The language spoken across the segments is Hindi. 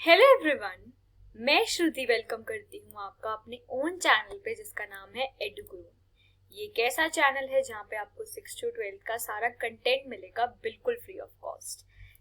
हेलो एवरीवन, मैं श्रुति वेलकम करती हूँ आपका अपने ओन चैनल पे जिसका नाम है एडुगुरु। ये एक ऐसा चैनल है जहाँ पे आपको 6 to 12 का सारा कंटेंट मिलेगा बिल्कुल फ्री ऑफ कॉस्ट।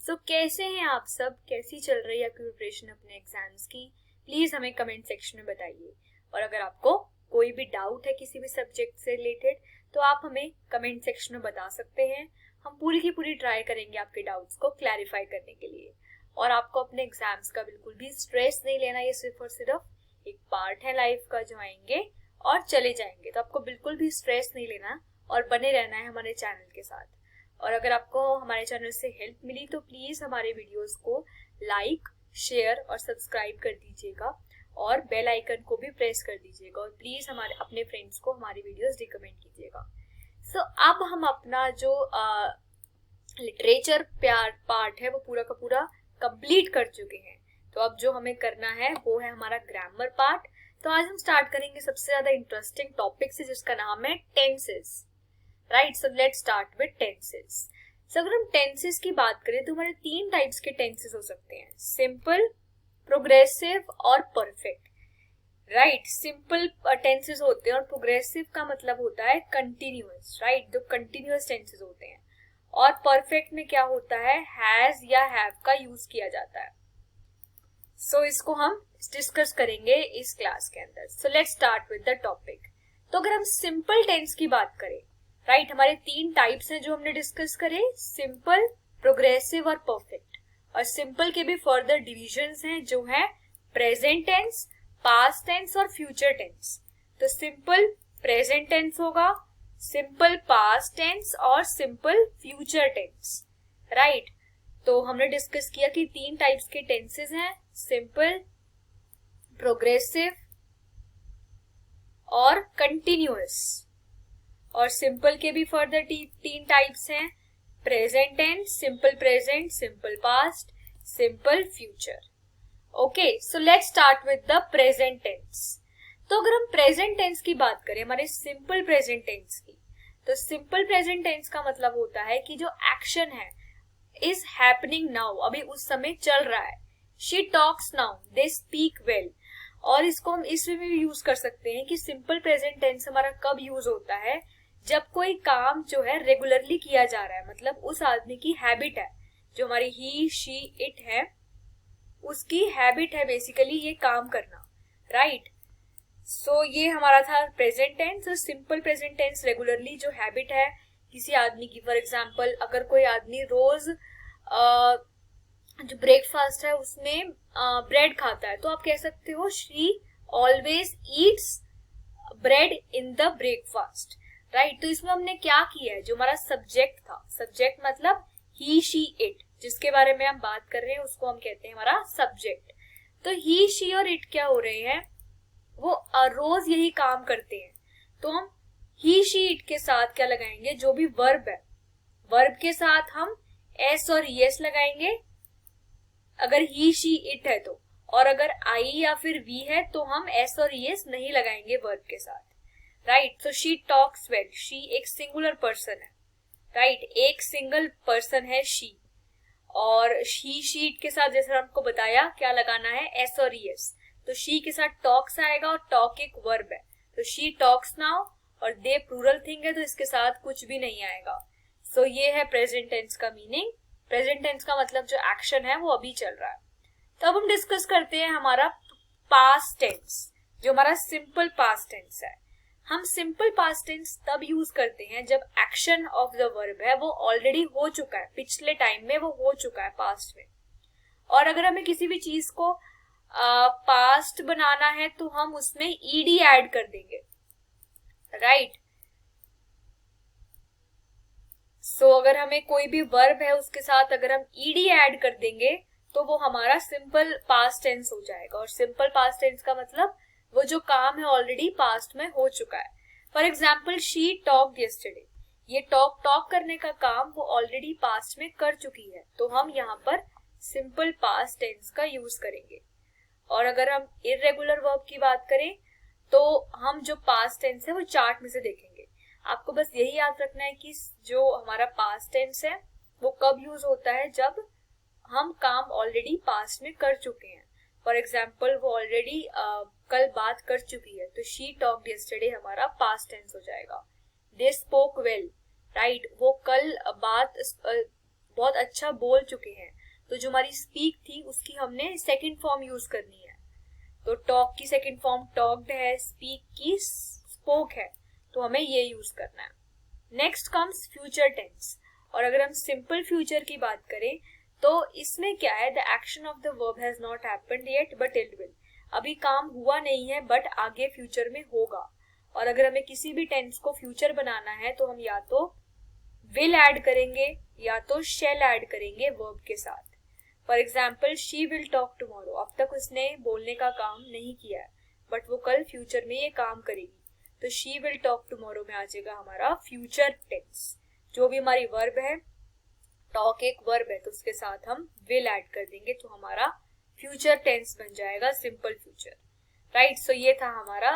सो कैसे हैं आप सब, कैसी चल रही है आपकी प्रिपरेशन अपने एग्जाम्स की, प्लीज हमें कमेंट सेक्शन में बताइए। और अगर आपको कोई भी डाउट है किसी भी सब्जेक्ट से रिलेटेड तो आप हमें कमेंट सेक्शन में बता सकते हैं। हम पूरी की पूरी ट्राई करेंगे आपके डाउट्स को क्लैरिफाई करने के लिए। और आपको अपने एग्जाम्स का बिल्कुल भी स्ट्रेस नहीं लेना, ये सिर्फ और सिर्फ एक पार्ट है लाइफ का जो आएंगे और चले जाएंगे, तो आपको बिल्कुल भी स्ट्रेस नहीं लेना और बने रहना है हमारे चैनल के साथ। और अगर आपको हमारे चैनल से हेल्प मिली तो प्लीज हमारे वीडियोस को लाइक, शेयर और सब्सक्राइब कर दीजिएगा और बेल आइकन को भी प्रेस कर दीजिएगा और प्लीज हमारे अपने फ्रेंड्स को हमारी वीडियोस रिकमेंड कीजिएगा। सो अब हम अपना जो लिटरेचर पार्ट है वो पूरा का पूरा कंप्लीट कर चुके हैं। तो अब जो हमें करना है वो है हमारा ग्रामर पार्ट। तो आज हम स्टार्ट करेंगे सबसे ज्यादा इंटरेस्टिंग टॉपिक से जिसका नाम है tenses. Right, so let's start with tenses. सो अगर हम टेंसेस की बात करें तो हमारे 3 टाइप्स के टेंसेस हो सकते हैं, सिंपल, प्रोग्रेसिव और परफेक्ट। राइट, सिंपल टेंसेस होते हैं और प्रोग्रेसिव का मतलब होता है कंटिन्यूअस। राइट, जो कंटिन्यूअस टेंसेस होते हैं। और परफेक्ट में क्या होता है, हैज या हैव का यूज किया जाता है। सो इसको हम डिस्कस करेंगे इस क्लास के अंदर। सो let's start with the topic. तो अगर हम सिंपल टेंस की बात करें, राइट, हमारे 3 टाइप्स हैं जो हमने डिस्कस करे, सिंपल, प्रोग्रेसिव और परफेक्ट। और सिंपल के भी फर्दर डिविजन्स हैं जो है प्रेजेंट टेंस, पास्ट टेंस और फ्यूचर टेंस। तो सिंपल प्रेजेंट टेंस होगा, सिंपल पास्ट टेंस और सिंपल फ्यूचर टेंस। राइट, तो हमने डिस्कस किया कि 3 टाइप्स के टेंसेस हैं, सिंपल, प्रोग्रेसिव और कंटिन्यूअस। और सिंपल के भी फर्दर 3 टाइप्स हैं, present tense, simple present, simple past, simple future. Okay, so let's start with the present tense. तो अगर हम प्रेजेंट टेंस की बात करें, हमारे सिंपल प्रेजेंट टेंस की, तो सिंपल प्रेजेंट टेंस का मतलब होता है कि जो एक्शन है इज हैपनिंग नाउ, अभी उस समय चल रहा है। She talks now, they speak well. और इसको हम इसमें भी यूज कर सकते हैं कि सिंपल प्रेजेंट टेंस हमारा कब यूज होता है, जब कोई काम जो है रेगुलरली किया जा रहा है, मतलब उस आदमी की हैबिट है, जो हमारी ही, शी, इट है, उसकी हैबिट है बेसिकली ये काम करना। राइट, सो ये हमारा था प्रेजेंट टेंस। और सिंपल प्रेजेंट टेंस रेगुलरली जो हैबिट है किसी आदमी की, फॉर एग्जांपल अगर कोई आदमी रोज जो ब्रेकफास्ट है उसमें ब्रेड खाता है तो आप कह सकते हो she always Yeats bread in the breakfast. Right, तो इसमें हमने क्या किया है, जो हमारा सब्जेक्ट था, सब्जेक्ट मतलब ही, शी, इट, जिसके बारे में हम बात कर रहे हैं उसको हम कहते हैं हमारा सब्जेक्ट। तो ही, शी और इट क्या हो रहे हैं, वो रोज यही काम करते हैं। तो हम ही, शी, इट के साथ क्या लगाएंगे, जो भी वर्ब है, वर्ब के साथ हम एस और ईएस लगाएंगे अगर ही, शी, इट है तो। और अगर आई या फिर वी है तो हम एस और ईएस नहीं लगाएंगे वर्ब के साथ। Right, so she talks well, she एक सिंगुलर पर्सन है। राइट, एक सिंगल पर्सन है शी। और ही, शी, इट के साथ जैसे हमको बताया क्या लगाना है, एस और ईएस। तो शी के साथ टॉक्स आएगा और टॉक एक वर्ब है, तो शी टॉक्स नाउ, और दे प्लूरल थिंग है तो इसके साथ कुछ भी नहीं आएगा। सो ये है प्रेजेंट टेंस का मीनिंग। प्रेजेंट टेंस का मतलब जो एक्शन है वो अभी चल रहा है। तो अब हम डिस्कस करते हैं हमारा पास्ट टेंस, जो हमारा सिंपल पास्ट टेंस है। हम सिंपल पास्ट टेंस तब यूज करते हैं जब एक्शन ऑफ द वर्ब है वो ऑलरेडी हो चुका है, पिछले टाइम में वो हो चुका है पास्ट में। और अगर हमें किसी भी चीज को पास्ट बनाना है तो हम उसमें ईडी ऐड कर देंगे। राइट, सो अगर हमें कोई भी वर्ब है उसके साथ अगर हम ईडी ऐड कर देंगे तो वो हमारा सिंपल पास्ट टेंस हो जाएगा। और सिंपल पास्ट टेंस का मतलब वो जो काम है ऑलरेडी पास्ट में हो चुका है। For example she talked yesterday, ये टॉक करने का काम वो ऑलरेडी पास्ट में कर चुकी है, तो हम यहाँ पर सिंपल पास्ट टेंस का यूज करेंगे। और अगर हम इर्रेगुलर वर्ब की बात करें तो हम जो पास्ट टेंस है वो चार्ट में से देखेंगे। आपको बस यही याद रखना है कि जो हमारा पास्ट टेंस है वो कब यूज होता है, जब हम काम ऑलरेडी पास्ट में कर चुके हैं। फॉर एग्जाम्पल वो ऑलरेडी कल बात कर चुकी है, तो शी टॉक्ड यस्टरडे हमारा पास्ट टेंस हो जाएगा। दे स्पोक वेल, राइट, वो कल बात बहुत अच्छा बोल चुके हैं, तो जो हमारी स्पीक थी उसकी हमने सेकंड फॉर्म यूज करनी है। तो टॉक की सेकंड फॉर्म टॉक्ड है, स्पीक की स्पोक है, तो हमें ये यूज करना है। नेक्स्ट कम्स फ्यूचर टेंस, और अगर हम सिंपल फ्यूचर की बात करें तो इसमें क्या है, the action of the verb has not happened yet but it will, अभी काम हुआ नहीं है बट आगे फ्यूचर में होगा। और अगर हमें किसी भी टेंस को फ्यूचर बनाना है तो हम या तो विल ऐड करेंगे या तो शैल ऐड करेंगे वर्ब के साथ। For example she will talk tomorrow, अब तक उसने बोलने का काम नहीं किया है बट वो कल फ्यूचर में ये काम करेगी, तो शी विल टॉक टुमारो में आ जाएगा हमारा फ्यूचर टेंस। जो भी हमारी वर्ब है, टॉक एक वर्ब है तो उसके साथ हम विल ऐड कर देंगे, तो हमारा फ्यूचर टेंस बन जाएगा सिंपल फ्यूचर, राइट। सो ये था हमारा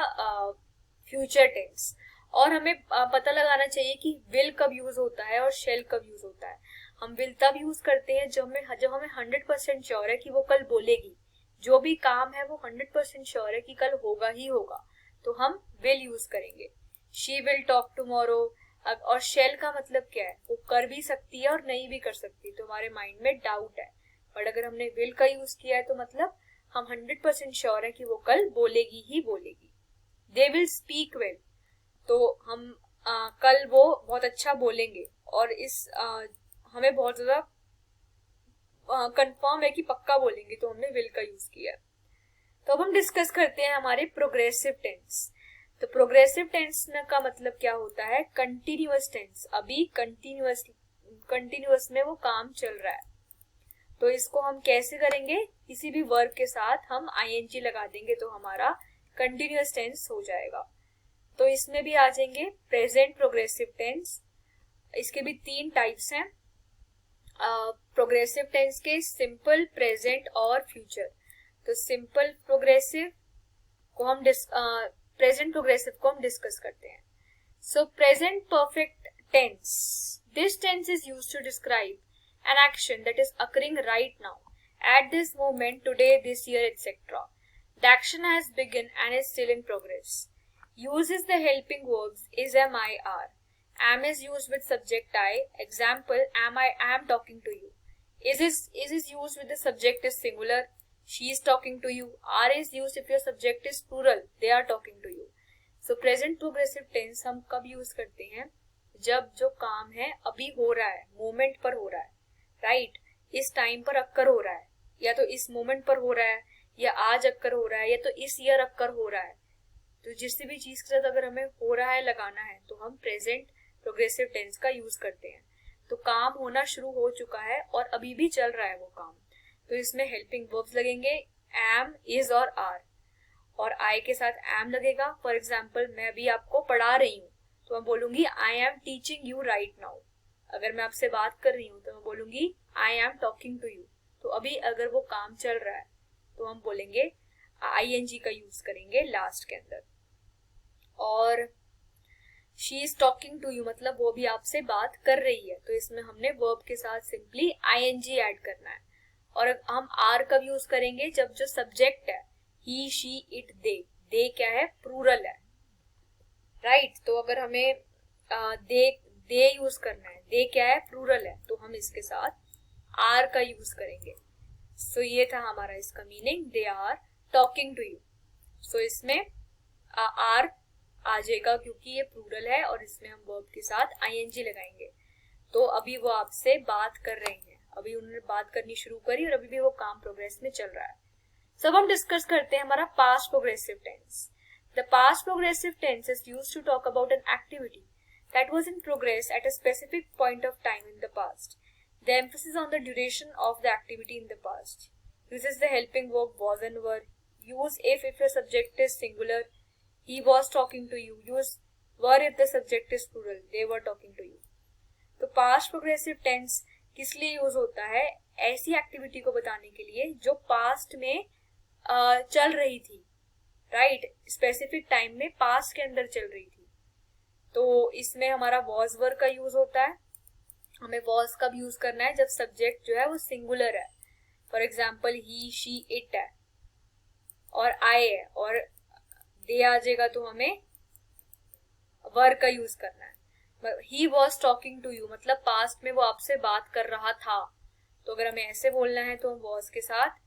फ्यूचर टेंस। और हमें पता लगाना चाहिए कि विल कब यूज होता है और शेल कब यूज होता है। हम विल तब यूज करते हैं जब हमें 100% श्योर है कि वो कल बोलेगी, जो भी काम है वो 100% श्योर है कि कल होगा ही होगा, तो हम विल यूज करेंगे। शी विल टॉक टुमारो, और शेल का मतलब क्या है, वो कर भी सकती है और नहीं भी कर सकती, तो हमारे माइंड में डाउट है। बट अगर हमने विल का यूज किया है तो मतलब हम 100% श्योर है कि वो कल बोलेगी ही बोलेगी। दे विल स्पीक वेल, तो हम कल वो बहुत अच्छा बोलेंगे, और इस हमें बहुत ज्यादा कंफर्म है कि पक्का बोलेंगे, तो हमने विल का यूज किया। तो अब हम डिस्कस करते हैं हमारे प्रोग्रेसिव टेंस। तो प्रोग्रेसिव टेंस का मतलब क्या होता है, कंटिन्यूअस टेंस, अभी कंटिन्यूअस में वो काम चल रहा है। तो इसको हम कैसे करेंगे, किसी भी वर्ब के साथ हम ing लगा देंगे तो हमारा कंटिन्यूअस टेंस हो जाएगा। तो इसमें भी आ जाएंगे प्रेजेंट प्रोग्रेसिव टेंस, इसके भी 3 टाइप्स हैं प्रोग्रेसिव टेंस के, सिंपल, प्रेजेंट और फ्यूचर। तो सिंपल प्रोग्रेसिव को हम प्रेजेंट प्रोग्रेसिव को हम डिस्कस करते हैं। So present perfect tense, this tense is used to describe an action that is occurring right now, at this moment, today, this year, etc. The action has begun and is still in progress. Uses the helping verbs is, am, I, are. Am is used with subject I. Example, am talking to you. Is used with the subject is singular. She is talking to you. Are is used if your subject is plural. They are talking to you. So present progressive tense हम कब यूज करते हैं, जब जो काम है अभी हो रहा है, मोमेंट पर हो रहा है, राइट, इस टाइम पर अक्कर हो रहा है, या तो इस मोमेंट पर हो रहा है, या आज अक्कर हो रहा है, या तो इस ईयर अक्कर हो रहा है। तो जिस भी चीज के साथ अगर हमें हो रहा है लगाना है तो हम प्रेजेंट प्रोग्रेसिव टेंस का यूज करते हैं। तो काम होना शुरू हो चुका है और अभी भी चल रहा है वो काम, तो इसमें हेल्पिंग वर्ब्स लगेंगे एम, इज और आर, और आई के साथ एम लगेगा। फॉर एग्जाम्पल, मैं अभी आपको पढ़ा रही हूँ तो मैं बोलूंगी I am teaching you right now. अगर मैं आपसे बात कर रही हूँ तो मैं बोलूंगी I am talking to you. तो अभी अगर वो काम चल रहा है तो हम बोलेंगे ing का यूज करेंगे लास्ट के अंदर। और she is talking to you मतलब वो भी आपसे बात कर रही है, तो इसमें हमने वर्ब के साथ सिंपली ing ऐड करना है। और हम आर कब यूज करेंगे, जब जो सब्जेक्ट है ही, शी, इट, दे क्या है, प्लूरल है, राइट। तो अगर हमें दे यूज करना है, दे क्या है, प्लूरल है, तो हम इसके साथ आर का यूज करेंगे। सो ये था हमारा इसका meaning, they are talking to you. So इसमें आर आ जाएगा क्योंकि ये प्लूरल है और इसमें हम वर्ब के साथ ing लगाएंगे। तो अभी वो आपसे बात कर रहे हैं, अभी उन्होंने बात करनी शुरू करी और अभी भी वो काम प्रोग्रेस में चल रहा है। सब हम डिस्कस करते हैं हमारा past progressive tense. The past progressive tense is used to talk about an activity that was in progress at a specific point of time in the past. The emphasis on the duration of the activity in the past. Uses the helping verb was and were. Use if your subject is singular. He was talking to you. Use were if the subject is plural. They were talking to you. तो past progressive tense किस लिए यूज होता है, ऐसी एक्टिविटी को बताने के लिए जो पास्ट में चल रही थी, राइट, स्पेसिफिक टाइम में पास्ट के अंदर चल रही थी। तो इसमें हमारा वॉज वर का यूज होता है। हमें वॉज कब यूज करना है, जब सब्जेक्ट जो है वो सिंगुलर है, for example he, she, it है और आई है और दे आ जाएगा तो हमें वर का यूज करना है। He was talking to you मतलब पास्ट में वो आपसे बात कर रहा था, तो अगर हमें ऐसे बोलना है तो हम वॉज के साथ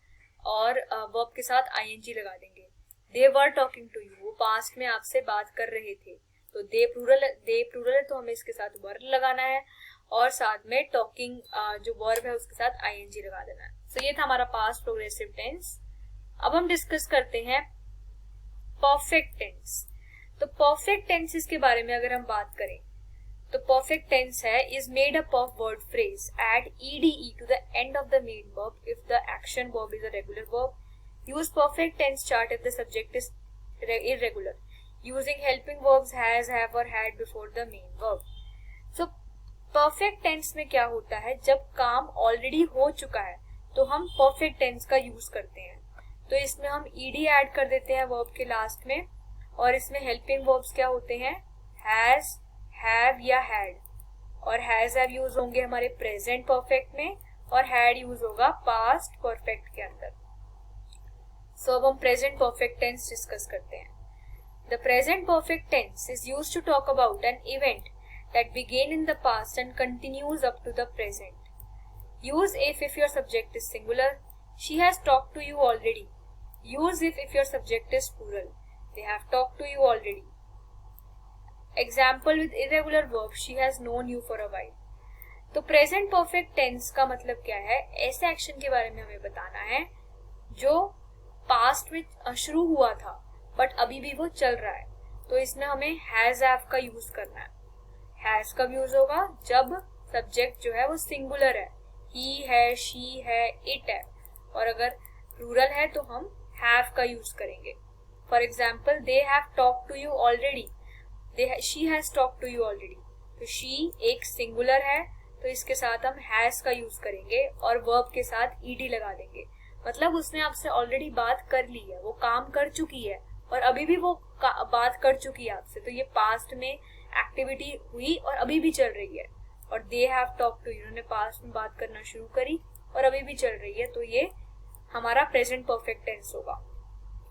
और वर्ब के साथ आईएनजी लगा देंगे। दे वर टॉकिंग टू यू, वो पास्ट में आपसे बात कर रहे थे, तो दे प्लूरल है तो हमें इसके साथ वर लगाना है और साथ में टॉकिंग जो वर्ब है उसके साथ आईएनजी लगा देना है। सो ये था हमारा पास्ट प्रोग्रेसिव टेंस। अब हम डिस्कस करते हैं परफेक्ट टेंस। तो परफेक्ट टेंसेस के बारे में अगर हम बात करें तो परफेक्ट टेंस है is made up of word phrase add EDE to the end of the main verb if the action verb is a regular verb. Use perfect tense chart if the subject is irregular using helping verbs has, have और had before the main verb. So perfect tense में क्या होता है, जब काम ऑलरेडी हो चुका है तो हम perfect tense का यूज करते हैं। तो इसमें हम ed ऐड कर देते हैं verb के लास्ट में और इसमें helping verbs क्या होते हैं, has, have या had, और has have यूज होंगे हमारे present perfect में और had यूज होगा past perfect के अंदर। So अब हम present perfect tense डिस्कस करते हैं। The present perfect tense is used to talk about an event that began in the past and continues up to the present. Use if your subject is singular. She has talked to you already. Use if your subject is plural. They have talked to you already. Example with irregular verb, she has known you for a while. तो present perfect tense का मतलब क्या है, ऐसे एक्शन के बारे में हमें बताना है जो पास्ट में शुरू हुआ था बट अभी भी वो चल रहा है। तो इसमें हमें हैज हैव का यूज करना है। हैज कब यूज होगा, जब सब्जेक्ट जो है वो सिंगुलर है, ही है, शी है, इट है, और अगर प्लूरल है तो हम हैव का यूज करेंगे। For example they have talk to you already, she has talk to you already, तो शी एक सिंगुलर है तो इसके साथ हम हैज का यूज करेंगे और वर्ब के साथ ईडी लगा देंगे। मतलब उसने आपसे ऑलरेडी बात कर ली है, वो काम कर चुकी है और अभी भी वो बात कर चुकी है आपसे, तो ये पास्ट में एक्टिविटी हुई और अभी भी चल रही है। और they have talk to you, उन्होंने पास्ट में बात करना शुरू करी और अभी भी चल रही है, तो ये हमारा प्रेजेंट परफेक्ट टेंस होगा।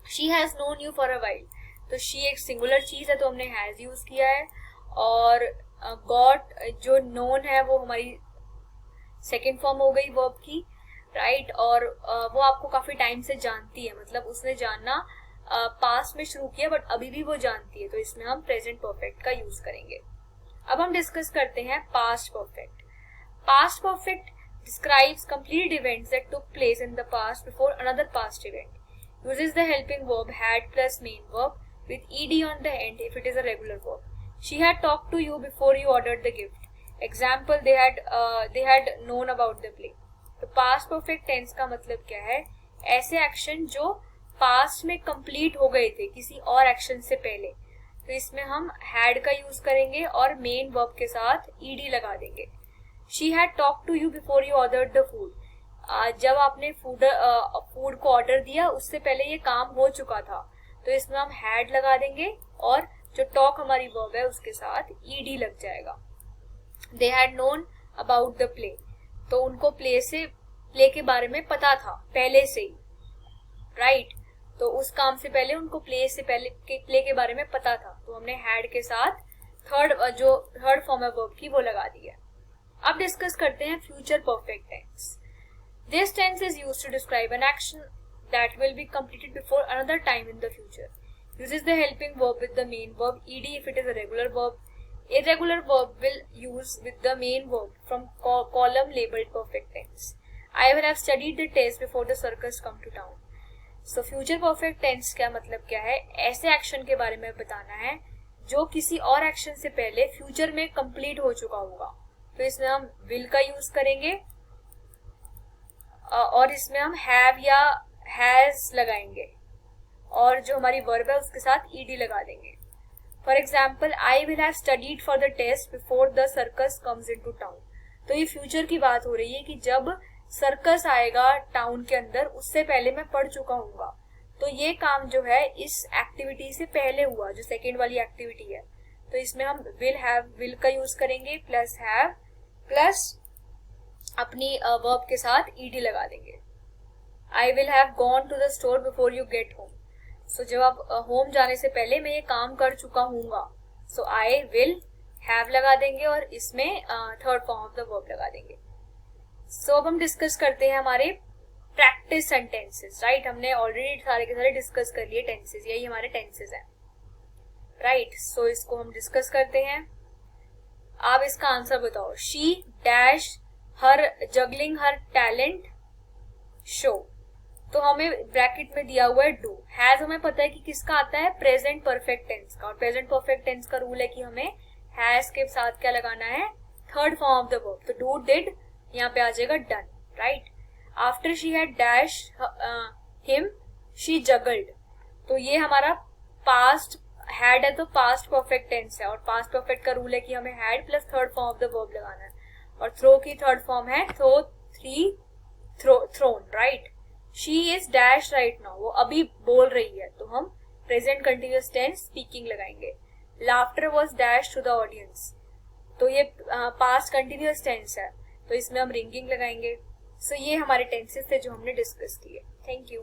She has known you for a while, तो शी एक सिंगुलर चीज है तो हमने हैज यूज किया है, और गॉट जो नोन है वो हमारी सेकेंड फॉर्म हो गई वर्ब की, राइट, और वो आपको काफी टाइम से जानती है, मतलब उसने जानना पास्ट में शुरू किया बट अभी भी वो जानती है, तो इसमें हम प्रेजेंट परफेक्ट का यूज करेंगे। अब हम डिस्कस करते हैं past perfect. Past perfect describes complete events that took place in the past before another past event. Uses the helping verb had plus main verb with ed on the end if it is a regular verb. She had talked to you before you ordered the gift. Example they had known about the play. तो पास्ट परफेक्ट टेंस का मतलब क्या है, ऐसे एक्शन जो पास्ट में कंप्लीट हो गए थे किसी और एक्शन से पहले, तो इसमें हम हैड का यूज करेंगे और मेन वर्ब के साथ ईडी लगा देंगे। She had talk to you before you ordered the food. जब आपने फूड को ऑर्डर दिया उससे पहले ये काम हो चुका था, तो इसमें हम हैड लगा देंगे और जो टॉक हमारी वर्ब है उसके साथ ईडी लग जाएगा। दे had known about the play, तो उनको प्ले के बारे में पता था पहले से ही, राइट, तो उस काम से पहले उनको प्ले के बारे में पता था, तो हमने हैड के साथ थर्ड फॉर्म है वर्ब की वो लगा दी है। अब डिस्कस करते हैं future perfect tense. This tense is used to describe an action that will be completed before another time in the future. Uses the helping verb with the main verb ed if it is a regular verb. Irregular verb will use with the main verb from column labeled perfect tense. I will have studied the test before the circus come to town. So future perfect tense क्या मतलब क्या है, ऐसे एक्शन के बारे में बताना है जो किसी और एक्शन से पहले फ्यूचर में कंप्लीट हो चुका होगा, तो इसमें हम will का यूज करेंगे और इसमें हम have या has लगाएंगे और जो हमारी वर्ब है उसके साथ ed लगा देंगे। For example I will have studied for the test before the circus comes into town. तो ये फ्यूचर की बात हो रही है कि जब सर्कस आएगा टाउन के अंदर उससे पहले मैं पढ़ चुका हूँ, तो ये काम जो है इस एक्टिविटी से पहले हुआ, जो सेकेंड वाली एक्टिविटी है, तो इसमें हम विल का यूज करेंगे प्लस हैव प्लस अपनी वर्ब के साथ ईडी लगा देंगे। I will have gone to the store before you get home. सो जब आप होम जाने से पहले मैं ये काम कर चुका हूँगा, सो आई विल हैव लगा देंगे और इसमें third form of the verb लगा देंगे। सो अब हम डिस्कस करते हैं हमारे प्रैक्टिस सेंटेंसेस, राइट। हमने ऑलरेडी सारे के सारे डिस्कस कर लिए टेंसेस, यही हमारे टेंसेस हैं, राइट। सो इसको हम डिस्कस करते हैं। आप इसका आंसर बताओ। She dash her juggling her talent show, तो हमें ब्रैकेट में दिया हुआ है डू। हैज हमें पता है कि किसका आता है, प्रेजेंट परफेक्ट टेंस का, और प्रेजेंट परफेक्ट टेंस का रूल है कि हमें हैज के साथ क्या लगाना है, third form of the verb. तो डू डिड यहाँ पे आ जाएगा done, right. After she had dash him she juggled, तो ये हमारा पास्ट हैड है तो पास्ट परफेक्ट टेंस है, और पास्ट परफेक्ट का रूल है कि हमें had plus third form of the verb लगाना है। और थ्रो की थर्ड फॉर्म है throw, thrown, right. She is dash right now, वो अभी बोल रही है, तो हम प्रेजेंट कंटिन्यूअस टेंस स्पीकिंग लगाएंगे। Laughter was dash to the audience, तो ये पास्ट कंटिन्यूअस टेंस है, तो इसमें हम रिंगिंग लगाएंगे। सो ये हमारे टेंसेस थे जो हमने डिस्कस किए। Thank you.